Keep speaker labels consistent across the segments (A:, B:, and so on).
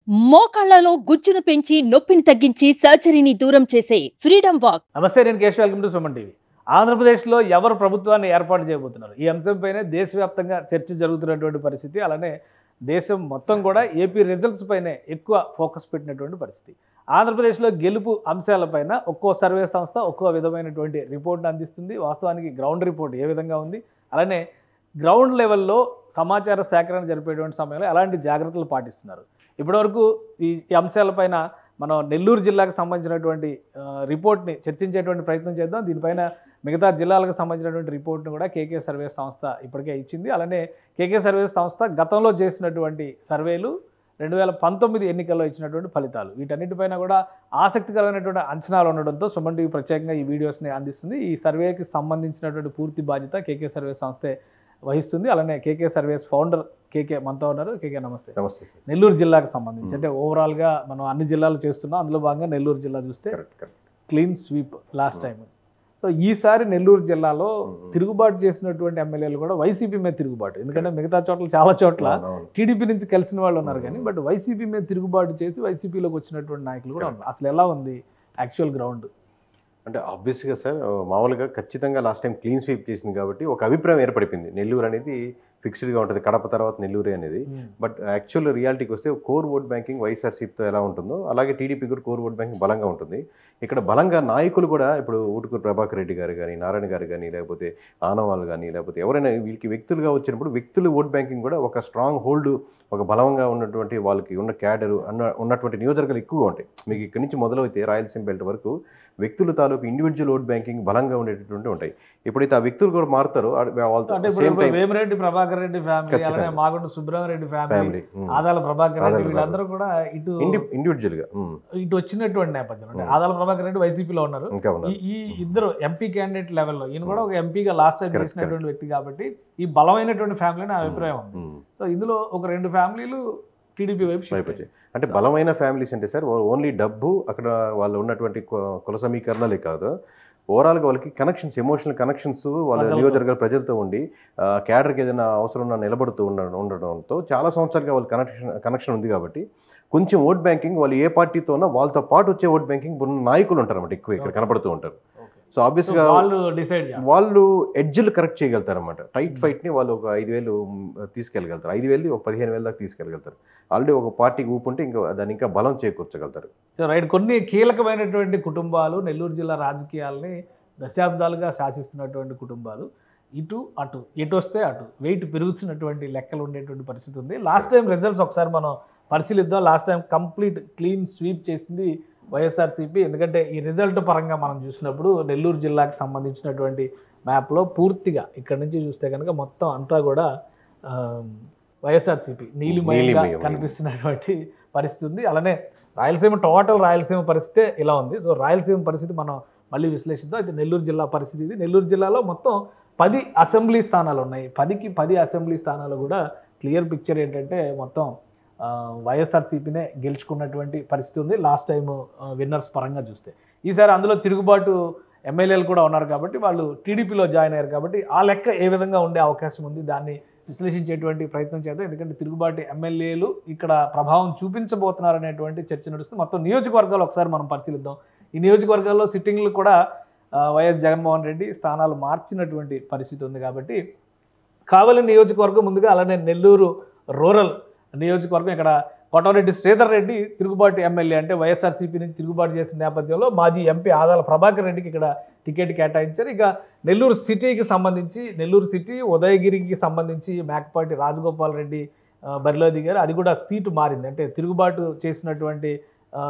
A: మోకాళ్లలో గుజ్జును పెంచి నొప్పిని తగ్గించి సర్జరీని దూరం చేసే ఫ్రీడమ్ వాక్.
B: నమస్తే, నేను Keshav. Welcome to Suman TV. ఆంధ్రప్రదేశ్లో ఎవరు ప్రభుత్వాన్ని ఏర్పాటు చేయబోతున్నారు, ఈ అంశంపైనే దేశవ్యాప్తంగా చర్చ జరుగుతున్నటువంటి పరిస్థితి. అలానే దేశం మొత్తం కూడా ఏపీ రిజల్ట్స్ పైనే ఎక్కువ ఫోకస్ పెట్టినటువంటి పరిస్థితి. ఆంధ్రప్రదేశ్లో గెలుపు అంశాలపైన ఒక్కో సర్వే సంస్థ ఒక్కో విధమైనటువంటి రిపోర్ట్ని అందిస్తుంది. వాస్తవానికి గ్రౌండ్ రిపోర్ట్ ఏ విధంగా ఉంది, అలానే గ్రౌండ్ లెవెల్లో సమాచార సేకరణ జరిపేటువంటి సమయంలో ఎలాంటి జాగ్రత్తలు పాటిస్తున్నారు, ఇప్పటివరకు ఈ అంశాలపైన మనం నెల్లూరు జిల్లాకు సంబంధించినటువంటి రిపోర్ట్ని చర్చించేటువంటి ప్రయత్నం చేద్దాం. దీనిపైన మిగతా జిల్లాలకు సంబంధించినటువంటి రిపోర్ట్ను కూడా కేకే సర్వేస్ సంస్థ ఇప్పటికే ఇచ్చింది. అలానే కేకే సర్వేస్ సంస్థ గతంలో చేసినటువంటి సర్వేలు 2019 ఎన్నికల్లో ఇచ్చినటువంటి ఫలితాలు, వీటన్నిటిపైన కూడా ఆసక్తికరమైనటువంటి అంచనాలు ఉండడంతో సుమన్ టీవీ ప్రత్యేకంగా ఈ వీడియోస్ని అందిస్తుంది. ఈ సర్వేకి సంబంధించినటువంటి పూర్తి బాధ్యత కేకే సర్వేస్ సంస్థే వహిస్తుంది. అలానే కేకే సర్వేస్ ఫౌండర్ కేకే మనతో ఉన్నారు. కేకే నమస్తే.
C: నమస్తే.
B: నెల్లూరు జిల్లాకు సంబంధించి అంటే ఓవరాల్గా మనం అన్ని జిల్లాలు చేస్తున్నాం, అందులో భాగంగా నెల్లూరు జిల్లా చూస్తే clean sweep last time. So ఈసారి నెల్లూరు జిల్లాలో తిరుగుబాటు చేసినటువంటి ఎమ్మెల్యేలు కూడా వైసీపీ మీద తిరుగుబాటు, ఎందుకంటే మిగతా చోట్ల చాలా చోట్ల టీడీపీ నుంచి కలిసిన వాళ్ళు ఉన్నారు, కానీ బట్ వైసీపీ మీద తిరుగుబాటు చేసి వైసీపీలోకి వచ్చినటువంటి నాయకులు కూడా ఉన్నారు. అసలు ఎలా ఉంది యాక్చువల్ గ్రౌండ్?
C: అంటే ఆబ్వియస్గా సార్, మామూలుగా ఖచ్చితంగా లాస్ట్ టైం క్లీన్ స్వీప్ చేసింది కాబట్టి ఒక అభిప్రాయం ఏర్పడిపోయింది, నెల్లూరు అనేది ఫిక్స్డ్గా ఉంటుంది, కడప తర్వాత నెల్లూరే అనేది. బట్ యాక్చువల్ రియాలిటీకి వస్తే కోర్ ఓట్ బ్యాంకింగ్ వైఎస్ఆర్సీపీతో ఎలా ఉంటుందో అలాగే టీడీపీ కూడా కోర్ ఓట్ బ్యాంకింగ్ బలంగా ఉంటుంది. ఇక్కడ బలంగా నాయకులు కూడా ఇప్పుడు ఊటుకూరు ప్రభాకర్ రెడ్డి గారు కానీ, నారాయణ గారు కానీ, లేకపోతే ఆనవాళ్ళు కానీ, లేకపోతే ఎవరైనా వీళ్ళకి వ్యక్తులుగా వచ్చినప్పుడు వ్యక్తులు ఓట్ బ్యాంకింగ్ కూడా ఒక స్ట్రాంగ్ హోల్డ్, ఒక బలంగా ఉన్నటువంటి వాళ్ళకి ఉన్న క్యాడరు ఉన్నటువంటి నియోజకవర్గాలు ఎక్కువగా ఉంటాయి. మీకు ఇక్కడి నుంచి మొదలైతే రాయలసీమ బెల్ట్ వరకు వ్యక్తుల తాలూకు ఇండివిజువల్ ఓట్ బ్యాంకింగ్ బలంగా ఉండేటటువంటి ఉంటాయి. ఎప్పుడైతే ఆ వ్యక్తులు కూడా మారుతారో
B: వేమిరెడ్డి ప్రభాకర్ రెడ్డి ఫ్యామిలీ, అలానే మాగుంట సుబ్రహ్మరెడ్డి ఫ్యామిలీ, ఆదాల ప్రభాకర్ రెడ్డి, వీళ్ళందరూ కూడా ఇటు
C: ఇండివిజువల్ గా ఇటు
B: వచ్చినటువంటి నేపథ్యం. అంటే ఆదాల ప్రభాకర్ రెడ్డి వైసీపీలో ఉన్నారు, ఈ ఇద్దరు ఎంపీ క్యాండిడేట్ లెవెల్లో, ఈయన కూడా ఒక ఎంపీగా లాస్ట్ టైం చేసినటువంటి వ్యక్తి కాబట్టి ఈ బలమైనటువంటి ఫ్యామిలీ నా అభిప్రాయం ఉంది. సో ఇందులో ఒక రెండు ఫ్యామిలీలు టీడీపీ వైపు
C: వచ్చాయి. అంటే బలమైన ఫ్యామిలీస్ అంటే సార్ ఓన్లీ డబ్బు, అక్కడ వాళ్ళు ఉన్నటువంటి కుల సమీకరణలే కాదు, ఓవరాల్గా వాళ్ళకి కనెక్షన్స్, ఎమోషనల్ కనెక్షన్స్, వాళ్ళ నియోజకవర్గాల ప్రజలతో ఉండి క్యాడర్కి ఏదైనా అవసరం ఉన్నా నిలబడుతూ ఉండడంతో చాలా సంవత్సరాలుగా వాళ్ళ కనెక్షన్ ఉంది కాబట్టి కొంచెం ఓట్ బ్యాంకింగ్ వాళ్ళు ఏ పార్టీతోనో వాళ్ళతో పాటు వచ్చే ఓట్ బ్యాంకింగ్ ఉన్న నాయకులు ఉంటారు అన్నమాట, ఎక్కువ ఇక్కడ కనపడుతూ ఉంటారు. సో ఆబ్వియస్గా వాళ్ళు ఎడ్జ్లు కరెక్ట్ చేయగలుగుతారు అన్నమాట. టైట్ ఫైట్ని వాళ్ళు ఒక 5,000 తీసుకెళ్ళగలుగుతారు, 5,000 ఒక 15,000 దాకా తీసుకెళ్ళగలుగుతారు. ఆల్రెడీ ఒక పార్టీకి ఊపుంటే ఇంకా దాన్ని ఇంకా బలం చేకూర్చగలుగుతారు.
B: సో రైట్, కొన్ని కీలకమైనటువంటి కుటుంబాలు నెల్లూరు జిల్లా రాజకీయాల్ని దశాబ్దాలుగా శాసిస్తున్నటువంటి కుటుంబాలు ఇటు అటు, ఎటు వస్తే అటు వెయిట్ పెరుగుతున్నటువంటి లెక్కలు ఉండేటువంటి పరిస్థితి ఉంది. లాస్ట్ టైం రిజల్ట్స్ ఒకసారి మనం పరిశీలిద్దాం. Last time complete clean sweep చేసింది వైఎస్ఆర్సీపీ. ఎందుకంటే ఈ రిజల్ట్ పరంగా మనం చూసినప్పుడు నెల్లూరు జిల్లాకు సంబంధించినటువంటి మ్యాప్లో పూర్తిగా ఇక్కడ నుంచి చూస్తే కనుక మొత్తం అంతా కూడా వైఎస్ఆర్సీపీ నీలిమయంగా కనిపిస్తున్నటువంటి పరిస్థితి ఉంది. అలానే రాయలసీమ, టోటల్ రాయలసీమ పరిస్థితి ఇలా ఉంది. సో రాయలసీమ పరిస్థితి మనం మళ్ళీ విశ్లేషిద్దాం. అయితే నెల్లూరు జిల్లా పరిస్థితి ఇది. నెల్లూరు జిల్లాలో మొత్తం 10 అసెంబ్లీ స్థానాలు ఉన్నాయి. 10కి 10 అసెంబ్లీ స్థానాలు కూడా క్లియర్ పిక్చర్ ఏంటంటే మొత్తం వైఎస్ఆర్సీపీనే గెలుచుకున్నటువంటి పరిస్థితి ఉంది లాస్ట్ టైం విన్నర్స్ పరంగా చూస్తే. ఈసారి అందులో తిరుగుబాటు ఎమ్మెల్యేలు కూడా ఉన్నారు కాబట్టి వాళ్ళు టీడీపీలో జాయిన్ అయ్యారు కాబట్టి ఆ లెక్క ఏ విధంగా ఉండే అవకాశం ఉంది, దాన్ని విశ్లేషించేటువంటి ప్రయత్నం చేద్దాం. ఎందుకంటే తిరుగుబాటు ఎమ్మెల్యేలు ఇక్కడ ప్రభావం చూపించబోతున్నారనేటువంటి చర్చ నడుస్తుంది. మొత్తం నియోజకవర్గాలు ఒకసారి మనం పరిశీలిద్దాం. ఈ నియోజకవర్గాల్లో సిట్టింగ్లు కూడా వైఎస్ జగన్మోహన్ రెడ్డి స్థానాలు మార్చినటువంటి పరిస్థితి ఉంది కాబట్టి కావలి నియోజకవర్గం ముందుగా, అలానే నెల్లూరు రూరల్ నియోజకవర్గం, ఇక్కడ కోటమిరెడ్డి శ్రీధర్ రెడ్డి తిరుగుబాటు ఎమ్మెల్యే, అంటే వైఎస్ఆర్సీపీ నుంచి తిరుగుబాటు చేసిన నేపథ్యంలో మాజీ ఎంపీ ఆదాల ప్రభాకర్ రెడ్డికి ఇక్కడ టికెట్ కేటాయించారు. ఇక నెల్లూరు సిటీకి సంబంధించి, నెల్లూరు సిటీ ఉదయగిరికి సంబంధించి మేకపాటి రాజగోపాల్ రెడ్డి బరిలో దిగారు. అది కూడా సీటు మారింది. అంటే తిరుగుబాటు చేసినటువంటి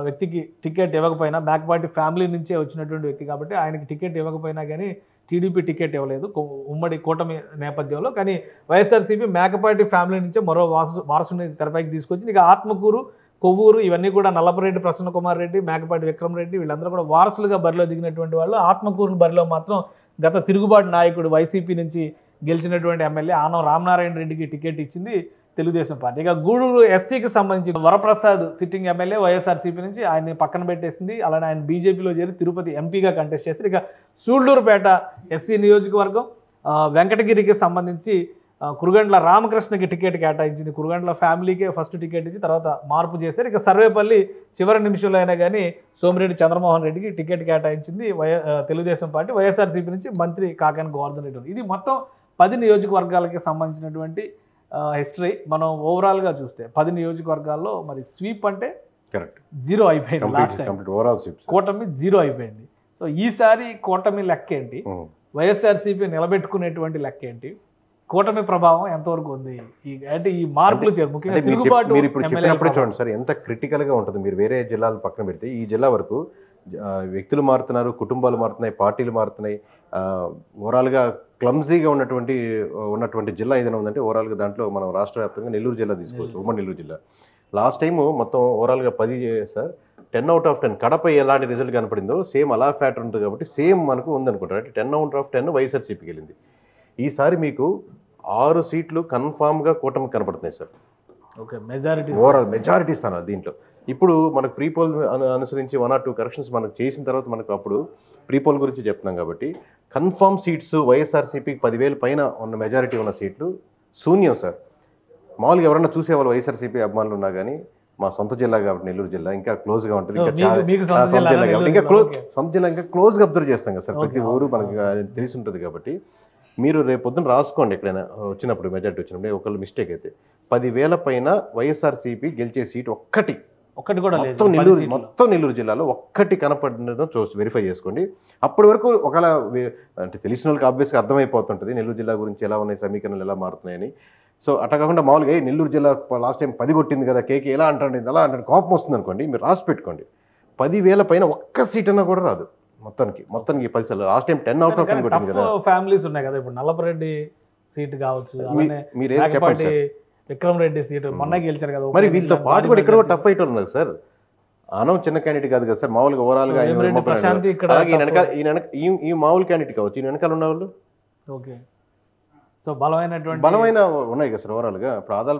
B: వ్యక్తికి టికెట్ ఇవ్వకపోయినా, మేకపాటి ఫ్యామిలీ నుంచే వచ్చినటువంటి వ్యక్తి కాబట్టి ఆయనకి టికెట్ ఇవ్వకపోయినా కానీ టీడీపీ టికెట్ ఇవ్వలేదు ఉమ్మడి కూటమి నేపథ్యంలో. కానీ వైఎస్ఆర్సీపీ మేకపాటి ఫ్యామిలీ నుంచే మరో వారసుని తెరపైకి తీసుకొచ్చింది. ఇక ఆత్మకూరు, కొవ్వూరు ఇవన్నీ కూడా నల్లపరెడ్డి ప్రసన్న కుమార్ రెడ్డి, మేకపాటి విక్రమ్ రెడ్డి వీళ్ళందరూ కూడా వారసులుగా బరిలో దిగినటువంటి వాళ్ళు. ఆత్మకూరు బరిలో మాత్రం గత తిరుగుబాటు నాయకుడు వైసీపీ నుంచి గెలిచినటువంటి ఎమ్మెల్యే ఆనం రామనారాయణ రెడ్డికి టికెట్ ఇచ్చింది తెలుగుదేశం పార్టీ. ఇక గూడూరు ఎస్సీకి సంబంధించి వరప్రసాద్ సిట్టింగ్ ఎమ్మెల్యే వైఎస్ఆర్సీపీ నుంచి ఆయన్ని పక్కన పెట్టేసింది. అలానే ఆయన బీజేపీలో చేరి తిరుపతి ఎంపీగా కంటెస్ట్ చేశారు. ఇక సూళ్లూరుపేట ఎస్సీ నియోజకవర్గం, వెంకటగిరికి సంబంధించి కురుగండ్ల రామకృష్ణకి టికెట్ కేటాయించింది. కురుగండ్ల ఫ్యామిలీకే ఫస్ట్ టికెట్ ఇచ్చి తర్వాత మార్పు చేశారు. ఇక సర్వేపల్లి చివరి నిమిషంలో అయినా కానీ సోమిరెడ్డి చంద్రమోహన్ రెడ్డికి టికెట్ కేటాయించింది తెలుగుదేశం పార్టీ. వైఎస్ఆర్సీపీ నుంచి మంత్రి కాకాని గోవర్ధన్ రెడ్డి. ఇది మొత్తం 10 నియోజకవర్గాలకి సంబంధించినటువంటి హిస్టరీ. మనం ఓవరాల్గా చూస్తే 10 నియోజకవర్గాల్లో మరి స్వీప్ అంటే
C: కరెక్ట్
B: 0 అయిపోయింది. లాస్ట్ టైం కూటమి 0 అయిపోయింది. సో ఈసారి కూటమి లెక్క ఏంటి, వైఎస్ఆర్సీపీ నిలబెట్టుకునేటువంటి లెక్క ఏంటి, కూటమి ప్రభావం ఎంతవరకు ఉంది, అంటే ఈ మార్పులు ముఖ్యంగా తిరుగుబాటు
C: మీరు ఇప్పుడు చెప్పినప్పుడే చూడండి సార్ ఎంత క్రిటికల్గా ఉంటుంది. మీరు వేరే జిల్లాలు పక్కన పెడితే ఈ జిల్లా వరకు వ్యక్తులు మారుతున్నారు, కుటుంబాలు మారుతున్నాయి, పార్టీలు మారుతున్నాయి. ఓవరాల్గా క్లమ్జీగా ఉన్నటువంటి జిల్లా ఏదైనా ఉందంటే ఓవరాల్గా దాంట్లో మనం రాష్ట్ర వ్యాప్తంగా నెల్లూరు జిల్లా తీసుకోవచ్చు. ఉమ్మడి నెల్లూరు జిల్లా లాస్ట్ టైము మొత్తం ఓవరాల్గా 10 సార్ 10 out of 10 కడప ఎలాంటి రిజల్ట్ కనపడిందో సేమ్ అలా ఫ్యాక్టర్ ఉంటుంది కాబట్టి సేమ్ మనకు ఉందనుకుంటారు. అంటే 10 out of 10 వైఎస్ఆర్సీపీకి వెళ్ళింది. ఈసారి మీకు 6 సీట్లు కన్ఫామ్గా కూటమికి కనపడుతున్నాయి sir.
B: Okay, majority
C: overall majority స్థానాలు దీంట్లో. ఇప్పుడు మనకు ప్రీపోల్ అనుసరించి 1 or 2 కరెక్షన్స్ మనకు చేసిన తర్వాత మనకు అప్పుడు ప్రీపోల్ గురించి చెప్తున్నాం కాబట్టి కన్ఫామ్ సీట్స్ వైఎస్ఆర్సీపీకి 10,000 పైన ఉన్న మెజారిటీ ఉన్న సీట్లు శూన్యం సార్. మామూలుగా ఎవరన్నా చూసేవాళ్ళు వైఎస్ఆర్సీపీ అభిమానులు ఉన్నా కానీ మా సొంత జిల్లా కాబట్టి నెల్లూరు జిల్లా ఇంకా క్లోజ్గా ఉంటుంది. సొంత జిల్లా ఇంకా క్లోజ్గా అబ్జర్వ్ చేస్తాం కదా సార్. ప్రతి ఊరు మనకి తెలిసి ఉంటుంది కాబట్టి మీరు రేపు పొద్దున్న రాసుకోండి ఎక్కడైనా వచ్చినప్పుడు మెజారిటీ వచ్చినప్పుడు ఒకళ్ళు మిస్టేక్ అయితే 10,000 పైన వైఎస్ఆర్సీపీ గెలిచే సీట్ ఒక్కటి కూడా మొత్తం నెల్లూరు జిల్లాలో ఒక్కటి కనపడినదో వెరిఫై చేసుకోండి. అప్పటి వరకు ఒకవేళ అంటే తెలిసిన వాళ్ళకి ఆబ్వియస్గా అర్థమైపోతుంటుంది నెల్లూరు జిల్లా గురించి ఎలా ఉన్నాయి, సమీకరణలు ఎలా మారుతున్నాయని. సో అట్లా కాకుండా మామూలుగా నెల్లూరు జిల్లా లాస్ట్ టైం 10 కొట్టింది కదా కేకే ఎలా అంటాడు అలా అంటాడు కోపం వస్తుంది అనుకోండి, మీరు రాసి పెట్టుకోండి 10,000 పైన ఒక్క సీట్ అన్నా కూడా రాదు మొత్తానికి 10 సార్లు. లాస్ట్ టైం 10 out of 10 కొట్టింది కదా.
B: ఫ్యామిలీస్ ఉన్నాయి కదా, ఇప్పుడు నల్లపరెడ్డి సీట్ కావచ్చు, విక్రమ్ రెడ్డి సీట్ మొన్న గెలిచారు కదా.
C: మరి వీళ్ళతో పాటు కూడా ఇక్కడ టఫ్ ఫైట్ ఉన్నారు సార్. ఆనం చిన్న క్యాండిడేట్ కాదు కదా సార్, మామూలుగా ఓవరాల్ గా ఈ మామూలు క్యాండిడేట్ కావచ్చు, ఈ వెనకాల ఉన్న వాళ్ళు
B: ఓకే. సో బలమైన
C: ఉన్నాయి కదా సార్ ఓవరాల్ గా. ఇప్పుడు Adala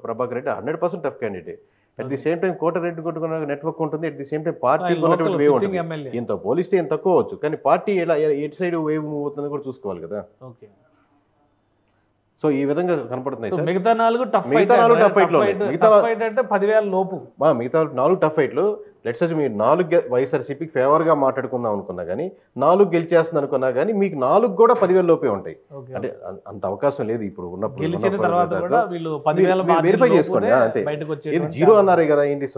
C: Prabhakar Reddy 100% tough candidate. At the same time Kotareddy కొట్టుకున్న నెట్వర్క్ ఉంటుంది. At the same time party wave ఉంటుంది. ఇంత పోలిస్తే ఎంత తక్కువ అవచ్చు కానీ పార్టీ ఎలా ఎటు సైడ్ వేవ్ మూవ్ అవుతుందని కూడా చూసుకోవాలి కదా.
B: ఓకే,
C: సో ఈ విధంగా కనపడుతున్నాయి సార్.
B: మిగతా 4 టఫ్ ఫైట్ అంటే 10,000 లోపు.
C: మిగతా 4 టఫ్ ఫైట్లు. లెట్స్ సే మీరు 4 వైఎస్ఆర్సీపీకి ఫేవర్గా మాట్లాడుకుందాం అనుకున్నా కానీ 4 గెలిచేస్తుంది అనుకున్నా కానీ మీకు 4 కూడా 10,000 లోపే ఉంటాయి. అంటే అంత అవకాశం లేదు ఇప్పుడు ఉన్నప్పుడు. వెరిఫై చేసుకోండి అంతే. ఇది 0 అన్నారే కదా ఏంటి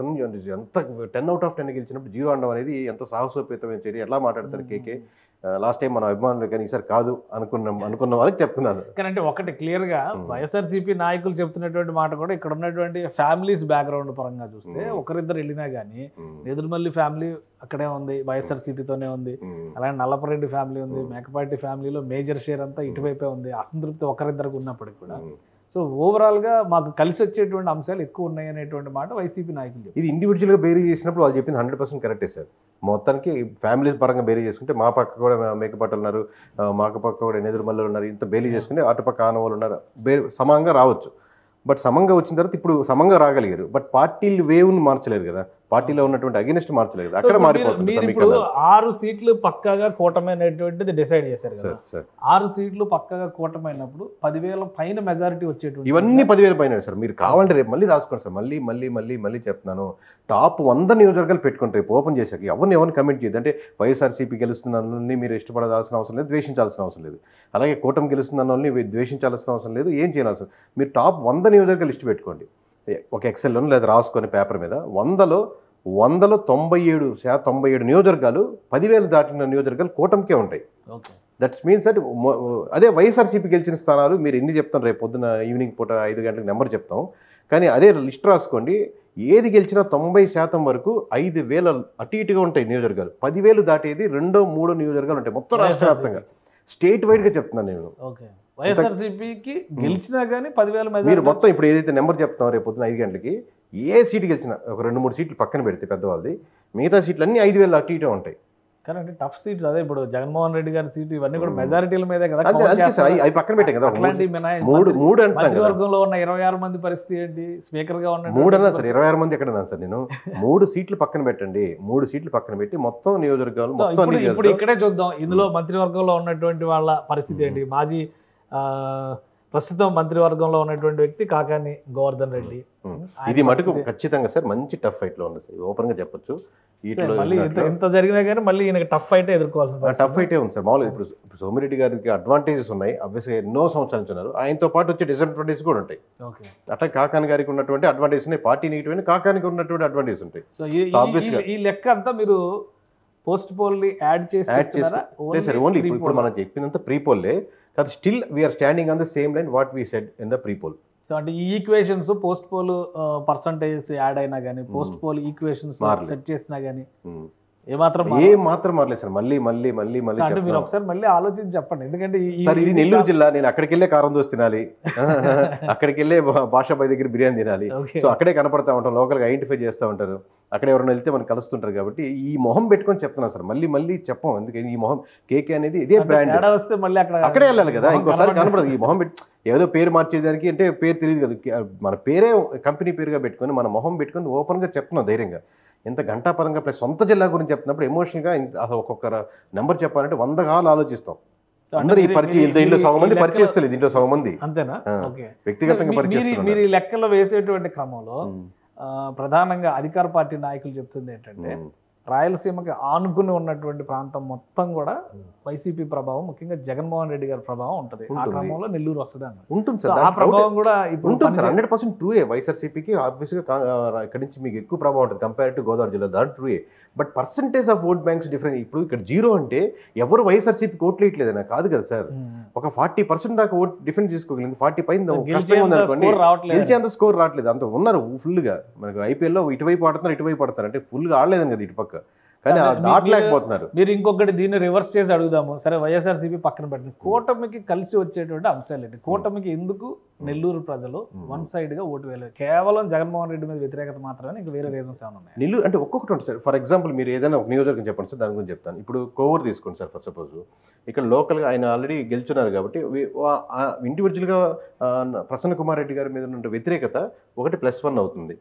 C: ఎంత 10 out of 10 గెలిచినప్పుడు 0 అనడం అనేది ఎంత సాహసోపేతమైన చర్య. ఎట్లా మాట్లాడతారు కేకే. లాస్ట్ టైం మన అభిమానులు కానీ ఈసారి కాదు అనుకున్న వాళ్ళకి చెప్తున్నాను.
B: కానీ అంటే ఒకటి క్లియర్ గా వైఎస్ఆర్సీపీ నాయకులు చెప్తున్నటువంటి మాట కూడా ఇక్కడ ఉన్నటువంటి ఫ్యామిలీస్ బ్యాక్గ్రౌండ్ పరంగా చూస్తే ఒకరిద్దరు వెళ్ళినా కానీ నెదురుమల్లి ఫ్యామిలీ అక్కడే ఉంది, వైఎస్ఆర్సీపీతోనే ఉంది. అలాగే నల్లపరెడ్డి ఫ్యామిలీ ఉంది, మేకపాటి ఫ్యామిలీలో మేజర్ షేర్ అంతా ఇటువైపే ఉంది. అసంతృప్తి ఒకరిద్దరికి ఉన్నప్పటికీ కూడా సో ఓవరాల్గా మాకు కలిసి వచ్చేటువంటి అంశాలు ఎక్కువ ఉన్నాయి అనేటువంటి మాట వైసీపీ నాయకులు.
C: ఇది ఇండివిజువల్గా బేరీ చేసినప్పుడు వాళ్ళు చెప్పింది 100% కరెక్టే సార్. మొత్తానికి ఫ్యామిలీ పరంగా బేరీ చేసుకుంటే మా పక్క కూడా మేకపాటలు ఉన్నారు, మాకు పక్క కూడా నెదురుమల్లు ఉన్నారు, ఇంత బేరీ చేసుకుంటే అటుపక్క ఆనవాళ్ళు ఉన్నారు, సమంగా రావచ్చు. బట్ సమంగా వచ్చిన తర్వాత ఇప్పుడు సమంగా రాగలిగారు. బట్ పార్టీలు వేవ్ను మార్చలేరు కదా, పార్టీలో ఉన్నటువంటి అగెనిస్ట్ మార్చలేదు కదా, అక్కడ మారిపోతుంది.
B: 6 సీట్లు పక్కాగా కూటమి అనేటువంటిది డిసైడ్ చేశారు కదా. 6 సీట్లు పక్కాగా కూటమి అయినప్పుడు 10,000 పైన మెజారిటీ వచ్చేటువంటి
C: ఇవన్నీ 10,000 పైన సార్. మీరు కావాలంటే రేపు మళ్ళీ రాసుకోండి సార్. మళ్ళీ చెప్తున్నాను, టాప్ 100 నియోజకవర్గాలు పెట్టుకుంటే రేపు ఓపెన్ చేశాక ఎవరిని కమెంట్ చేయదు. అంటే వైఎస్ఆర్సీపీ గెలుస్తుందని మీరు ఇష్టపడాల్సిన అవసరం లేదు, ద్వేషించాల్సిన అవసరం లేదు. అలాగే కూటమి గెలుస్తుందని ద్వేషించాల్సిన అవసరం లేదు, ఏం చేయాల్సిన. మీరు టాప్ 100 నియోజకవర్గాలు లిస్ట్ పెట్టుకోండి ఒక ఎక్సెల్లోనూ లేదా రాసుకొని పేపర్ మీద. 100లో 97 నియోజకవర్గాలు 10,000 దాటిన నియోజకవర్గాలు కూటమికే ఉంటాయి. దట్స్ మీన్స్ దట్ అదే వైఎస్ఆర్సీపీ గెలిచిన స్థానాలు మీరు ఎన్ని చెప్తాను రేపు పొద్దున ఈవినింగ్ పూట 5 గంటలకు నెంబర్ చెప్తాం. కానీ అదే లిస్ట్ రాసుకోండి, ఏది గెలిచినా 90% వరకు 5,000 అటు ఇటుగా ఉంటాయి నియోజకవర్గాలు. 10,000 దాటేది 2-3 నియోజకవర్గాలు ఉంటాయి మొత్తం రాష్ట్ర వ్యాప్తంగా. స్టేట్ వైడ్గా చెప్తున్నాను నేను.
B: వైఎస్ఆర్సీపీకి గెలిచినా కానీ 10,000
C: మీరు మొత్తం ఇప్పుడు ఏదైతే నెంబర్ చెప్తాం రేపు పొద్దున 5 గంటలకి ఏ సీటు గెలిచినా ఒక 2-3 సీట్లు పక్కన పెడితే పెద్దవాళ్ళది మిగతా సీట్లు అన్ని 5,000 అటు ఇటే ఉంటాయి.
B: కానీ అంటే టఫ్ సీట్స్ అదే ఇప్పుడు జగన్మోహన్ రెడ్డి గారి సీట్ ఇవన్నీ కూడా మెజారిటీల మీదే కదా.
C: అవి పక్కన పెట్టాయి కదా.
B: మంత్రివర్గంలో ఉన్న 26 మంది పరిస్థితి ఏంటి, స్పీకర్ గా ఉన్న
C: 3 అన్నా సార్, 26 మంది ఎక్కడ సార్ నేను 3 సీట్లు పక్కన పెట్టండి. 3 సీట్లు పక్కన పెట్టి మొత్తం నియోజకవర్గాలు మొత్తం
B: ఇప్పుడు ఇక్కడే చూద్దాం. ఇందులో మంత్రివర్గంలో ఉన్నటువంటి వాళ్ళ పరిస్థితి ఏంటి. మాజీ ప్రస్తుతం మంత్రివర్గంలో ఉన్నటువంటి వ్యక్తి కాకాని గోవర్ధన్ రెడ్డి.
C: ఇది మటుకు ఖచ్చితంగా సార్ మంచి టఫ్ ఫైట్ లో ఉంది సార్, ఓపెన్ గా చెప్పొచ్చు.
B: మళ్ళీ ఎంత జరిగినా కానీ మళ్ళీ ఈయనకి టఫ్ ఫైట్ ఎదుర్కోవాల్సింది.
C: టఫ్ ఫైటే ఉంది సార్. మామూలుగా ఇప్పుడు సోమిరెడ్డి గారికి అడ్వాంటేజెస్ ఉన్నాయి, ఆబ్వియస్గా ఎన్నో సంవత్సరాల నుంచి ఉన్నారు. ఆయనతో పాటు వచ్చే డిసడ్వాంటేజ్ కూడా ఉంటాయి. అట్లా కాకాని గారికి ఉన్నటువంటి అడ్వాంటేజ్ ఉన్నాయి, పార్టీ నెగిటివ్ అయినా కాకానికి ఉన్నటువంటి అడ్వాంటేజ్ ఉంటాయి.
B: సో ఈ లెక్క అంతా మీరు పోస్ట్ పోల్ యాడ్ చేసి
C: సార్ ఓన్లీ ఇప్పుడు మనం చెప్పినంత ప్రీ పోల్లే కాదు, still we are standing on the same line what we said in the pre poll.
B: So అంటే ఈ equations post poll percentages add అయినా కానీ పోస్ట్ పోల్ ఈక్వేషన్స్ సెట్ చేసినా కానీ ఏ మాత్రం
C: మారలేదు సార్. మళ్ళీ
B: అంటే మీరు ఒకసారి మళ్ళీ ఆలోచించి చెప్పండి. ఎందుకంటే
C: సార్ ఇది నెల్లూరు జిల్లా, నేను అక్కడికి వెళ్ళే కారం దోశ తినాలి, అక్కడికి వెళ్ళే భాషాబాయ్ దగ్గర బిర్యానీ తినాలి. సో అక్కడే కనపడతా ఉంటాం, లోకల్ గా ఐడెంటిఫై చేస్తూ ఉంటారు, అక్కడ ఎవరైనా వెళ్తే మనం కలుస్తుంటారు. కాబట్టి ఈ మొహం పెట్టుకొని చెప్తున్నాను సార్, మళ్ళీ చెప్పం. ఎందుకంటే ఈ మొహం కేకే అనేది ఇదే బ్రాండ్,
B: వస్తే మళ్ళీ
C: అక్కడే వెళ్ళాలి కదా, ఇంకోసారి కనపడదు. ఈ మొహం పెట్టి ఏదో పేరు మార్చేదానికి అంటే పేరు తెలియదు కదా, మన పేరే కంపెనీ పేరుగా పెట్టుకొని మన మొహం పెట్టుకొని ఓపెన్ గా చెప్తున్నాం ధైర్యంగా. ఎంత గంటాపరంగా ప్లస్ సొంత జిల్లా గురించి చెప్తున్నప్పుడు ఎమోషన్గా అసలు ఒక్కొక్క నెంబర్ చెప్పాలంటే 100 కాలు ఆలోచిస్తాం. అందరూ ఈ పరిచయం దీంట్లో సగం మంది పరిచయస్తలేదు, దీంట్లో సగం మంది
B: అంతేనా
C: వ్యక్తిగతంగా పరిచయం.
B: మీరు ఈ లెక్కలో వేసేటువంటి క్రమంలో ప్రధానంగా అధికార పార్టీ నాయకులు చెప్తుంది ఏంటంటే రాయలసీమకి ఆనుకుని ఉన్నటువంటి ప్రాంతం మొత్తం కూడా వైసీపీ ప్రభావం, ముఖ్యంగా జగన్మోహన్ రెడ్డి గారి ప్రభావం ఉంటుంది. ఆ క్రమంలో నెల్లూరు వస్తుంది అన్న
C: ఉంటుంది సార్.
B: ఆ ప్రభావం కూడా
C: ఉంటుంది సార్, 100% ట్రూయే. వైఎస్ఆర్సీపీకి ఆబ్వియస్గా ఇక్కడ నుంచి మీకు ఎక్కువ ప్రభావం ఉంటుంది కంపేర్ టు గోదావరి జిల్లా, దాని ట్రూయే. But percentage of vote banks different. ఇప్పుడు ఇక్కడ 0 అంటే ఎవరు వైఎస్ఆర్సీపీకి ఓట్లు వేయట్లేదన్నా కాదు కదా సార్. ఒక 40% దాకా ఓట్ డిఫెండ్ చేసుకోగలిగింది, 40 పైన ఉందనుకోండి, గెలిచేంత స్కోర్ రావట్లేదు. అంత ఉన్నారు ఫుల్గా. మనకు ఐపీఎల్లో ఇటువైపు ఆడుతున్నారు, ఇటువైపు ఆడుతున్నారు, అంటే ఫుల్గా ఆడలేదని కదా ఇటుపక్క, కానీ దాటలేకపోతున్నారు.
B: మీరు ఇంకొకటి దీన్ని రివర్స్ చేసి అడుగుదాము. సరే వైఎస్ఆర్సీపీ పక్కన పెట్టండి, కూటమికి కలిసి వచ్చేటువంటి అంశాలు ఏంటి? కూటమికి ఎందుకు నెల్లూరు ప్రజలు వన్ సైడ్ గా ఓటు వేయలేదు? కేవలం జగన్మోహన్ రెడ్డి మీద వ్యతిరేకత మాత్రమే, ఇంకా వేరే రీజన్స్ ఏమైనా ఉన్నాయి?
C: నెల్లూరు అంటే ఒక్కొక్కటి ఉంటుంది సార్. ఫర్ ఎగ్జాంపుల్ మీరు ఏదైనా ఒక నియోజకవర్గం చెప్పండి సార్, దాని గురించి చెప్తాను. ఇప్పుడు కోవూరు తీసుకోండి సార్. ఫర్ సపోజ్ ఇక్కడ లోకల్గా ఆయన ఆల్రెడీ గెలుచున్నారు కాబట్టి ఇండివిజువల్గా ప్రసన్న కుమార్ రెడ్డి గారి మీద ఉన్న వ్యతిరేకత ఒకటి +1 అవుతుంది.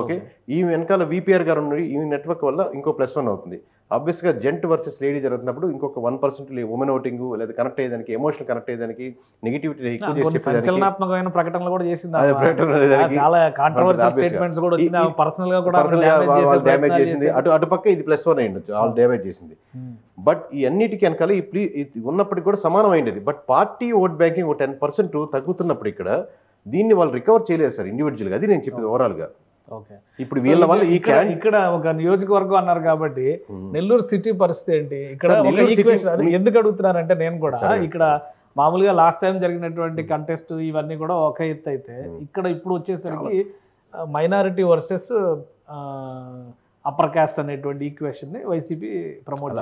C: ఓకే, ఈ వెనకాల విపిఆర్ గారు ఉన్న ఈ నెట్వర్క్ వల్ల ఇంకో +1 అవుతుంది. ఆబ్వియస్గా జెంట్ వర్సెస్ లేడీ జరుగుతున్నప్పుడు ఇంకొక 1% ఉమెన్ ఓటింగ్ లేదా కనెక్ట్ అయ్యేదానికి, ఎమోషనల్ కనెక్ట్ అయ్యేదానికి, నెగిటివిటీ ఎక్కువ చేసి
B: సంచలనాత్మకమైన ప్రకటనలు కూడా చేసింది. చాలా కాంట్రవర్షియల్ స్టేట్మెంట్స్ కూడా వచ్చింది, పర్సనల్ గా కూడా
C: డ్యామేజ్ చేసింది. అటుపక్క ఇది +1 అయ్యిండొచ్చు, ఆల్ డ్యామేజ్ చేసింది. బట్ ఈ అన్నిటికీ వెనకాల ఉన్నప్పటికీ కూడా సమానం అయింది. బట్ పార్టీ ఓట్ బ్యాంకింగ్ 10% తగ్గుతున్నప్పుడు ఇక్కడ దీన్ని వాళ్ళు రికవర్ చేయలేదు సార్ ఇండివిజువల్గా. అది నేను చెప్పింది ఓవరాల్ గా. ఇప్పుడు వీళ్ళ వల్ల ఇక్కడ
B: ఒక నియోజకవర్గం అన్నారు కాబట్టి నెల్లూరు సిటీ పరిస్థితి ఏంటి? ఇక్కడ ఎందుకు అడుగుతున్నారంటే నేను కూడా ఇక్కడ మామూలుగా లాస్ట్ టైం జరిగినటువంటి కంటెస్ట్ ఇవన్నీ కూడా ఒక ఎత్తు అయితే, ఇక్కడ ఇప్పుడు వచ్చేసరికి మైనారిటీ వర్సెస్ అప్పర్ కాస్ట్ అనేటువంటి ఈక్వేషన్ ని వైసీపీ ప్రమోట్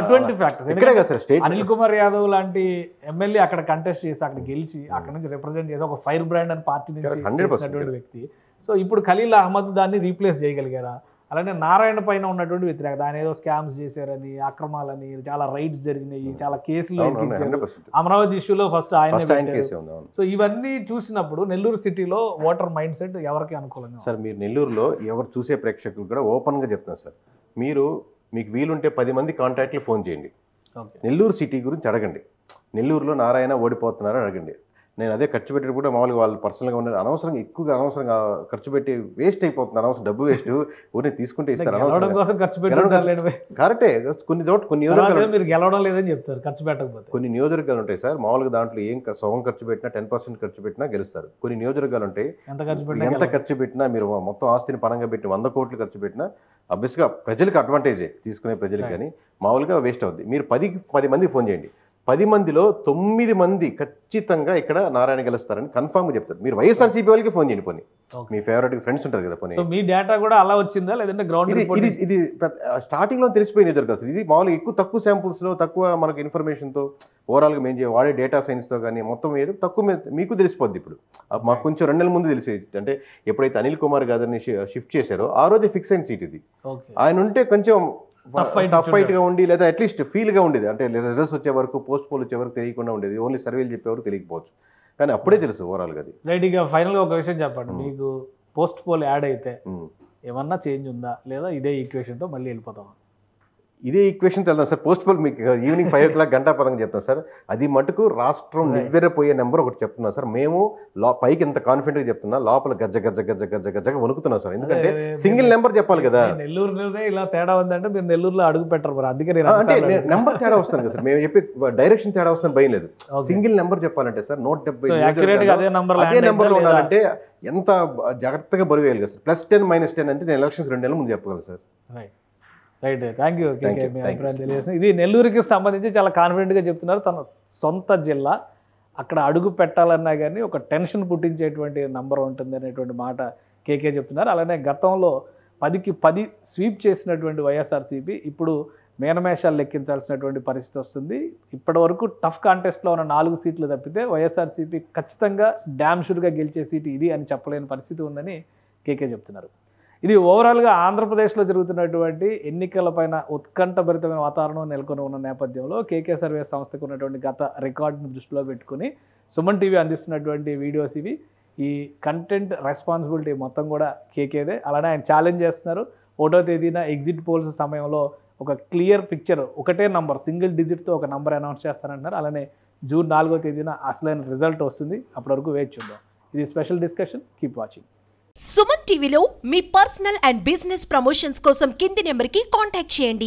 B: అటువంటి ఫ్యాక్టర్స్. అనిల్ కుమార్ యాదవ్ లాంటి ఎమ్మెల్యే అక్కడ కంటెస్ట్ చేసి అక్కడ గెలిచి అక్కడ నుంచి రిప్రజెంట్ చేసి ఒక ఫైర్ బ్రాండ్ అని పార్టీ నుంచి చేసినటువంటి వ్యక్తి. సో ఇప్పుడు ఖలీల్ అహ్మద్ దాన్ని రీప్లేస్ చేయగలిగారా? అలానే నారాయణ పైన ఉన్నటువంటి వ్యతిరేకత, ఆయన ఏదో స్కామ్స్ చేశారని, అక్రమాలని, చాలా రైట్స్ జరిగినాయి, చాలా కేసులు, అమరావతి ఇష్యూలో ఫస్ట్ ఆయన. సో ఇవన్నీ చూసినప్పుడు నెల్లూరు సిటీలో ఓటర్ మైండ్ సెట్ ఎవరికి అనుకూలంగా?
C: సార్ మీరు నెల్లూరులో ఎవరు చూసే ప్రేక్షకులు కూడా ఓపెన్ గా చెప్తున్నారు సార్, మీకు వీలుంటే 10 మంది కాంటాక్ట్లు ఫోన్ చేయండి, నెల్లూరు సిటీ గురించి అడగండి, నెల్లూరులో నారాయణ ఓడిపోతున్నారని అడగండి. నేను అదే ఖర్చు పెట్టేది కూడా మామూలుగా వాళ్ళు పర్సనల్గా ఉన్నారు, అనవసరంగా ఎక్కువగా అనవసరంగా ఖర్చు పెట్టి వేస్ట్ అయిపోతుంది, అనవసరం డబ్బు వేస్ట్. ఊరిని తీసుకుంటే ఇస్తారు, కరెక్టే. కొన్ని
B: మీరు గెలవడం లేదని చెప్తారు ఖర్చు పెట్టకపోతే.
C: కొన్ని నియోజకవర్గాలు ఉంటాయి సార్, మామూలుగా దాంట్లో ఏం సగం ఖర్చు పెట్టినా 10% ఖర్చు పెట్టినా గెలుస్తారు. కొన్ని నియోజకవర్గాలు ఉంటాయి ఎంత ఖర్చు పెట్టినా, మీరు మొత్తం ఆస్తిని పరంగా పెట్టి 100 కోట్లు ఖర్చు పెట్టినా అబ్వియస్గా ప్రజలకు అడ్వాంటేజే, తీసుకునే ప్రజలకు, కానీ మామూలుగా వేస్ట్ అవుద్ది. మీరు 10 మందికి ఫోన్ చేయండి, 10 మందిలో 9 మంది ఖచ్చితంగా ఇక్కడ నారాయణ గెలుస్తారని కన్ఫామ్గా చెప్తారు. మీరు వైఎస్ఆర్సీపీ వాళ్ళకి ఫోన్ చేయండి, పోనీ మీ ఫేవరెట్ ఫ్రెండ్స్ ఉంటారు కదా, పోనీ.
B: మీ డేటా కూడా అలా వచ్చిందా లేదంటే గ్రౌండ్?
C: ఇది స్టార్టింగ్లో తెలిసిపోయిన జరుగుతుంది. ఇది మామూలుగా తక్కువ శాంపుల్స్లో, తక్కువ మనకు ఇన్ఫర్మేషన్తో, ఓవరాల్గా మేము వాడే డేటా సైన్స్తో కానీ మొత్తం తక్కువ మీకు తెలిసిపోద్ది. ఇప్పుడు మాకు కొంచెం 2 నెలల ముందు తెలిసేది. అంటే ఎప్పుడైతే అనిల్ కుమార్ గారిని షిఫ్ట్ చేశారో ఆ రోజే ఫిక్స్ అయిన సీట్ ఇది. ఆయన ఉంటే కొంచెం టఫ్ ఫైట్ గా ఉండి, లేదా అట్లీస్ట్ ఫీల్ గా ఉండేది, అంటే రిజల్ట్స్ వచ్చే వరకు, పోస్ట్ పోల్ వచ్చే వరకు తెలియకుండా ఉండేది, ఓన్లీ సర్వేలు చెప్పేవారు తెలియకపోవచ్చు, కానీ అప్పుడే తెలుసు ఓవరాల్ గా.
B: రైట్. ఇక ఫైనల్ గా ఒక విషయం చెప్పండి, మీకు పోస్ట్ పోల్ యాడ్ అయితే ఏమన్నా చేంజ్ ఉందా, లేదా ఇదే ఈక్వేషన్ తో మళ్ళీ వెళ్ళిపోతామా?
C: ఇదే ఈక్వేషన్ వెళ్దాం సార్. పోస్ట్ పోల్ మీకు ఈవినింగ్ 5 o'clock గంటా పదంగా చెప్తాం సార్. అది మటుకు రాష్ట్రం నివ్వెరపోయే నెంబర్ ఒకటి చెప్తున్నాం సార్. మేము పైకి ఎంత కాన్ఫిడెంట్గా చెప్తున్నా, లోపల గజ్జ గజ్జ గజ్జ గజ్జ గజ్జగా వణుకుతున్నాం సార్. ఎందుకంటే సింగిల్ నెంబర్ చెప్పాలి కదా.
B: నెల్లూరులోనే ఇలా తేడా ఉందంటే మీరు నెల్లూరులో అడుగు పెట్టరు మరి, అందుకే
C: అంటే నెంబర్ తేడా వస్తుంది కదా సార్. మేము చెప్పి డైరెక్షన్ తేడా వస్తుంది భయం లేదు. సింగిల్ నెంబర్ చెప్పాలంటే సార్ 170
B: అదే
C: నెంబర్ లో ఉండాలంటే ఎంత జాగ్రత్తగా బరువు వేయాలి కదా సార్. +10 -10 అంటే నేను ఎలక్షన్స్ 2 నెలల ముందు చెప్పగలను సార్.
B: Right, thank you. మీ అభిప్రాయం తెలియజేస్తుంది. ఇది నెల్లూరుకి సంబంధించి చాలా కాన్ఫిడెంట్గా చెప్తున్నారు. తన సొంత జిల్లా, అక్కడ అడుగు పెట్టాలన్నా కానీ ఒక టెన్షన్ పుట్టించేటువంటి నంబర్ ఉంటుంది అనేటువంటి మాట కేకే చెప్తున్నారు. అలానే గతంలో 10కి 10 స్వీప్ చేసినటువంటి వైఎస్ఆర్సీపీ ఇప్పుడు మేనమేషాలు లెక్కించాల్సినటువంటి పరిస్థితి వస్తుంది. ఇప్పటి వరకు టఫ్ కాంటెస్ట్లో ఉన్న 4 సీట్లు తప్పితే వైఎస్ఆర్సీపీ ఖచ్చితంగా డ్యామ్ షూర్గా గెలిచే సీటు ఇది అని చెప్పలేని పరిస్థితి ఉందని కేకే చెప్తున్నారు. ఇది ఓవరాల్గా ఆంధ్రప్రదేశ్లో జరుగుతున్నటువంటి ఎన్నికలపైన ఉత్కంఠభరితమైన వాతావరణం నెలకొని ఉన్న నేపథ్యంలో కేకే సర్వే సంస్థకు ఉన్నటువంటి గత రికార్డును దృష్టిలో పెట్టుకుని సుమన్ టీవీ అందిస్తున్నటువంటి వీడియోస్ ఇవి. ఈ కంటెంట్ రెస్పాన్సిబిలిటీ మొత్తం కూడా కేకేదే. అలానే ఆయన ఛాలెంజ్ చేస్తున్నారు. 1వ తేదీన ఎగ్జిట్ పోల్స్ సమయంలో ఒక క్లియర్ పిక్చర్, ఒకటే నంబర్, సింగిల్ డిజిట్తో ఒక నంబర్ అనౌన్స్ చేస్తారంటున్నారు. అలానే జూన్ 4వ తేదీన అసలైన రిజల్ట్ వస్తుంది. అప్పటి వరకు వేచి చూద్దాం. ఇది special discussion. Keep watching.
D: Suman టీవీలో మీ పర్సనల్ అండ్ బిజినెస్ ప్రమోషన్స్ కోసం కింది నెంబర్కి కాంటాక్ట్ చేయండి.